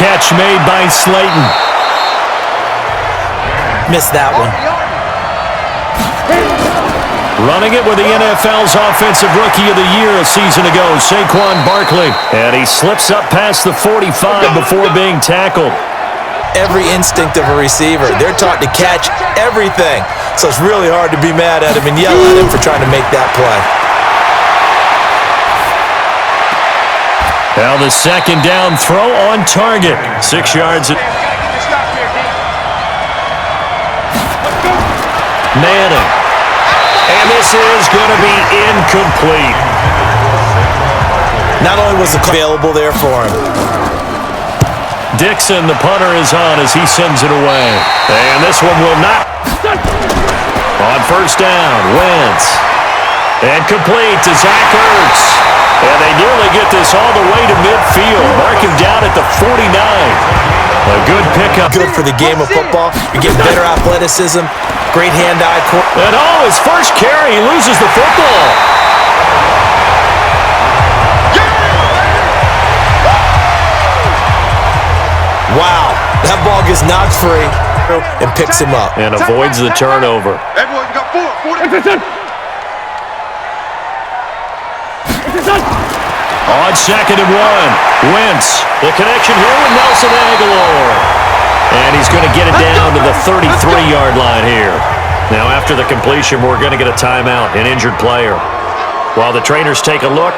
catch made by Slayton. Missed that one. Running it with the NFL's Offensive Rookie of the Year a season ago, Saquon Barkley. And he slips up past the 45 before being tackled. Every instinct of a receiver. They're taught to catch everything. So it's really hard to be mad at him and yell at him for trying to make that play. Now the second down throw on target. 6 yards. Madden. And this is going to be incomplete. Not only was it available there for him. Dixon, the punter, is on as he sends it away. And this one will not. On first down, Wentz. And complete to Zach Ertz. And they nearly get this all the way to midfield. Mark him down at the 49. A good pickup. Good for the game of football. You get better athleticism. Great hand-eye coordination. And his first carry, he loses the football. Wow, that ball gets knocked free and picks him up. And avoids the turnover. Everyone got 4. On second and 1, Wentz. The connection here with Nelson Aguilar. And he's going to get it down to the 33-yard line here. Now after the completion, we're going to get a timeout, an injured player. While the trainers take a look.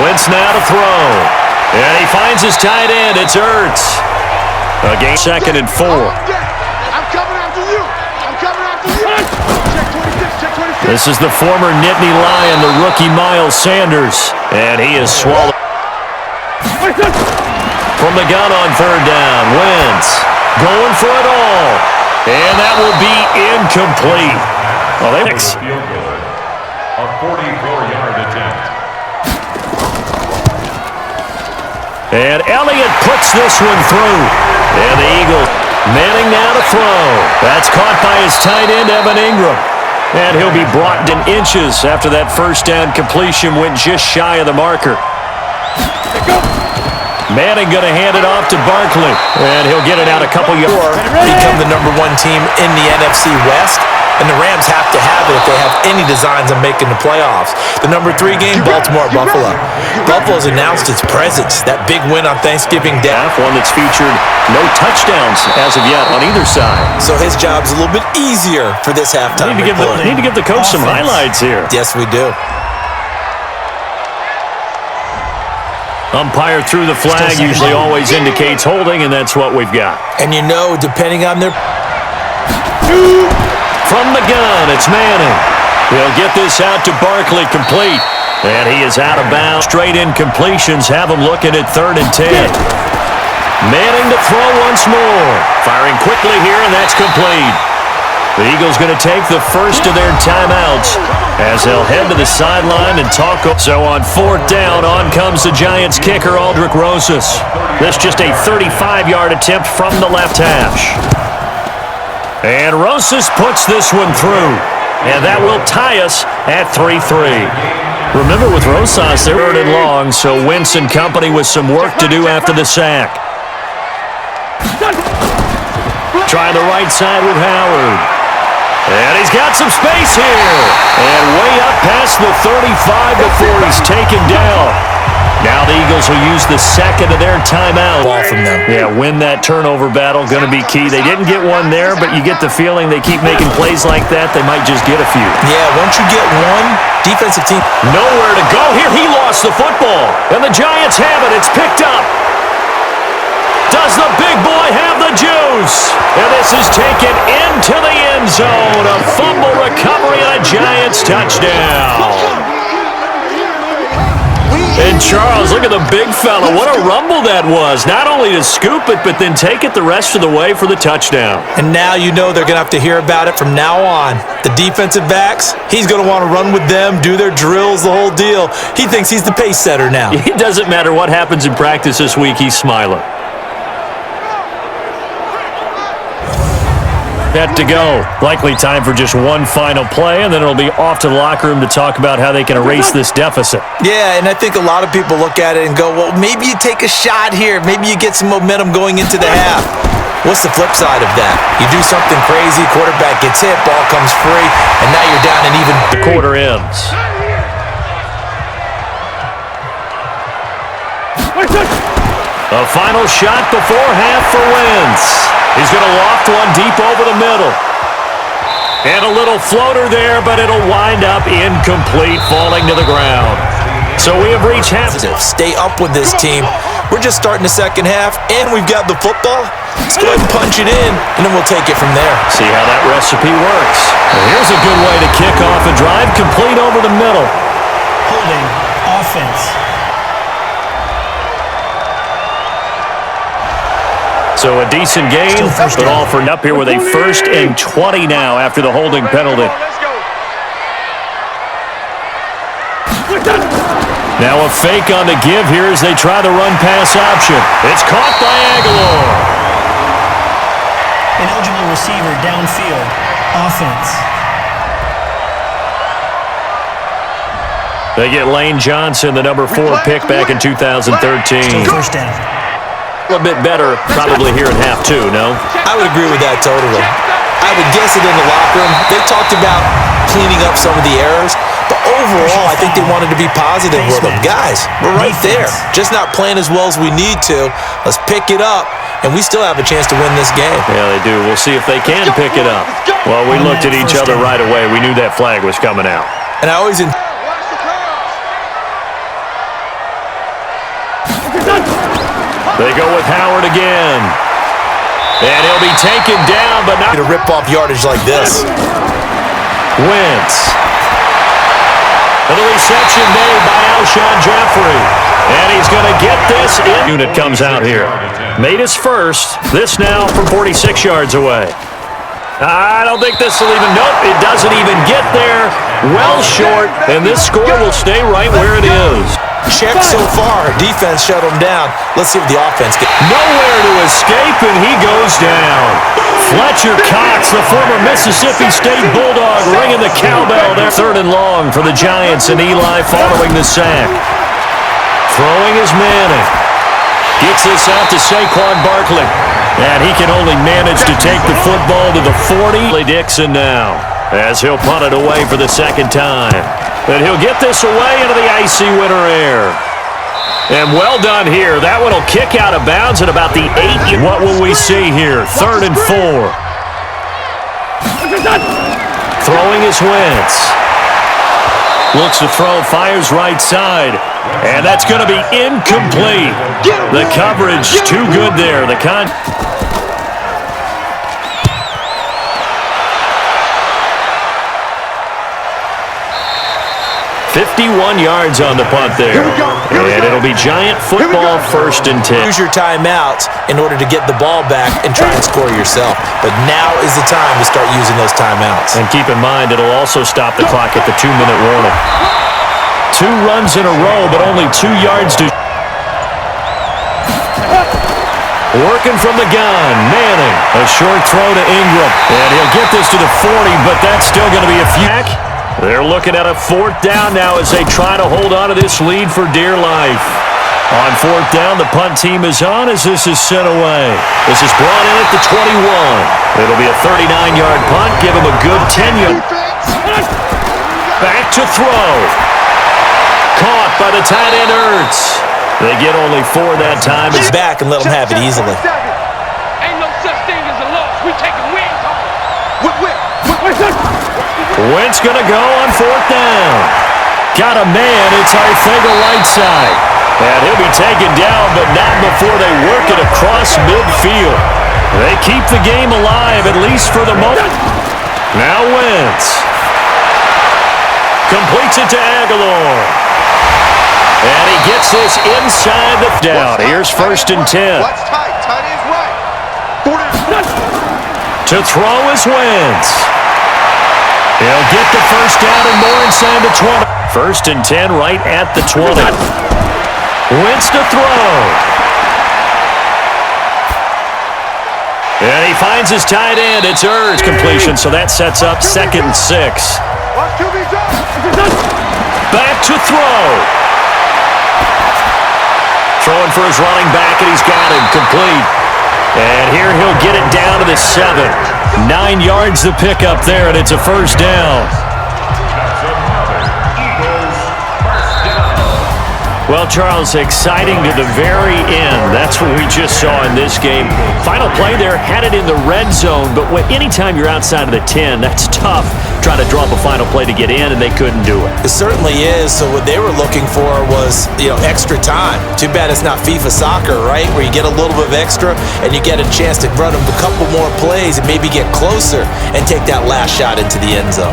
Wentz now to throw. And he finds his tight end. It's Ertz. Again, second and 4. I'm coming after you. I'm coming after you. Check 26, check 26. This is the former Nittany Lion, the rookie Miles Sanders. And he is swallowed. From the gun on third down, Wentz going for it all. And that will be incomplete. Well, they field goal. A 44-yard attempt. And Elliott puts this one through. And the Eagles manning now to throw. That's caught by his tight end, Evan Ingram. And he'll be brought in inches after that first down completion went just shy of the marker. Manning going to hand it off to Barkley. And he'll get it out a couple yards. Become the #1 team in the NFC West. And the Rams have to have it if they have any designs on making the playoffs. The #3 game, Baltimore-Buffalo. Buffalo's announced its presence. That big win on Thanksgiving Day. One that's featured no touchdowns as of yet on either side. So his job's a little bit easier for this halftime Need to give the coach some highlights here. Yes, we do. Umpire through the flag usually always indicates holding, and that's what we've got. And you know, depending on their... From the gun, it's Manning. He'll get this out to Barkley, complete. And he is out of bounds. Straight incompletions have him looking at 3rd and 10. Manning to throw once more. Firing quickly here, and that's complete. The Eagles going to take the first of their timeouts as they'll head to the sideline and talk. So on 4th down, on comes the Giants kicker, Aldrick Rosas. This just a 35-yard attempt from the left hash. And Rosas puts this one through. And that will tie us at 3-3. Remember, with Rosas, they're 3rd and long, so Wentz and company with some work to do after the sack. Try the right side with Howard. And he's got some space here. And way up past the 35 before he's taken down. Now the Eagles will use the second of their timeout. Ball from them. Yeah, win that turnover battle. Going to be key. They didn't get one there, but you get the feeling they keep making plays like that. They might just get a few. Yeah, once you get one, defensive team... Nowhere to go here. He lost the football. And the Giants have it. It's picked up. Does the big boy have the juice? And this is taken into the end zone. A fumble recovery and a Giants touchdown. And Charles, look at the big fella. What a rumble that was. Not only to scoop it, but then take it the rest of the way for the touchdown. And now you know they're going to have to hear about it from now on. The defensive backs, he's going to want to run with them, do their drills, the whole deal. He thinks he's the pace setter now. It doesn't matter what happens in practice this week, he's smiling. Set to go. Likely time for just one final play, and then it'll be off to the locker room to talk about how they can erase this deficit. Yeah, and I think a lot of people look at it and go, well, maybe you take a shot here. Maybe you get some momentum going into the half. What's the flip side of that? You do something crazy, quarterback gets hit, ball comes free, and now you're down and even. The quarter ends. A final shot before half for Wentz. He's going to loft one deep over the middle. And a little floater there, but it'll wind up incomplete, falling to the ground. So we have reached half. Stay up with this team. We're just starting the second half, and we've got the football. Let's go ahead and punch it in, and then we'll take it from there. See how that recipe works. And here's a good way to kick off a drive, complete over the middle. Holding offense. So a decent game, but all for up here with a 1st and 20 now after the holding penalty. Now a fake on the give here as they try the run-pass option. It's caught by Aguilar. An eligible receiver downfield. Offense. They get Lane Johnson, the number 4 pick back in 2013. Still first down. A bit better probably here in half 2, no? I would agree with that totally. I would guess it in the locker room. They talked about cleaning up some of the errors, but overall, I think they wanted to be positive with them. Guys, we're right there. Just not playing as well as we need to. Let's pick it up, and we still have a chance to win this game. Yeah, they do. We'll see if they can pick it up. Well, we looked at each other right away. We knew that flag was coming out. And I always They go with Howard again. And he'll be taken down, but not to rip off yardage like this. Wentz. And the reception made by Alshon Jeffrey. And he's going to get this in. Unit comes out here. Made his first. This now from 46 yards away. I don't think this will even, nope, it doesn't even get there. Well short, and this score will stay right where it is. Check so far. Defense shut him down. Let's see what the offense gets. Nowhere to escape, and he goes down. Fletcher Cox, the former Mississippi State Bulldog, ringing the cowbell there. 3rd and long for the Giants, and Eli following the sack. Throwing is Manning. Gets this out to Saquon Barkley. And he can only manage to take the football to the 40. Dixon now, as he'll punt it away for the 2nd time. And he'll get this away into the icy winter air. And well done here. That one will kick out of bounds at about the 8. What will we see here? 3rd and 4. Throwing is Wentz. Looks to throw, fires right side. And that's going to be incomplete. The coverage too good there. 51 yards on the punt there. And it'll be Giant football 1st and 10. Use your timeouts in order to get the ball back and try and score yourself. But now is the time to start using those timeouts. And keep in mind, it'll also stop the clock at the 2-minute warning. 2 runs in a row, but only 2 yards to... Working from the gun, Manning. A short throw to Ingram. And he'll get this to the 40, but that's still going to be a few... They're looking at a 4th down now as they try to hold on to this lead for dear life. On 4th down, the punt team is on as this is sent away. This is brought in at the 21. It'll be a 39-yard punt. Give him a good 10-yard. Back to throw. Caught by the tight end Ertz. They get only 4 that time. It's back and let them have it easily. Ain't no such thing as a loss. We taking wins home. Wentz going to go on 4th down. Got a man. It's Arcega right side. And he'll be taken down, but not before they work it across midfield. They keep the game alive, at least for the moment. Now Wentz. Completes it to Aguilar. And he gets this inside the down. Here's 1st and 10. What's tight? Tight is right. To throw is Wentz. He'll get the 1st down and more inside the 20. 1st and 10 right at the 20. Wentz to throw. And he he finds his tight end. It's Ertz completion, so that sets up 2nd and 6. Back to throw. Throwing for his running back, and he's got him complete. And here he'll get it down to the 7. 9 yards to pick up there, and it's a first down. Well, Charles, exciting to the very end. That's what we just saw in this game. Final play there, had it in the red zone, but anytime you're outside of the 10, that's tough. Trying to draw up a final play to get in, and they couldn't do it. It certainly is. So what they were looking for was, extra time. Too bad it's not FIFA soccer, right? Where you get a little bit of extra, and you get a chance to run a couple more plays and maybe get closer and take that last shot into the end zone.